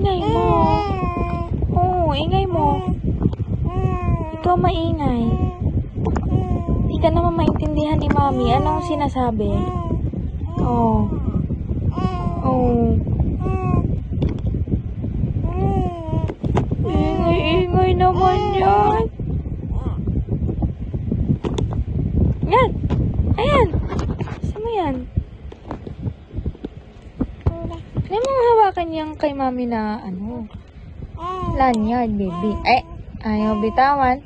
ingay mo. Oo, ingay mo. Ikaw maingay. Hindi ka naman maintindihan ni Mami. Anong sinasabi? Oo. Oo. Ingay naman yan. Yan. Ayan. Saan mo yan? Kaya mo hawakan yung kay Mami na ano. Lanyard, baby. Ayaw bitawan.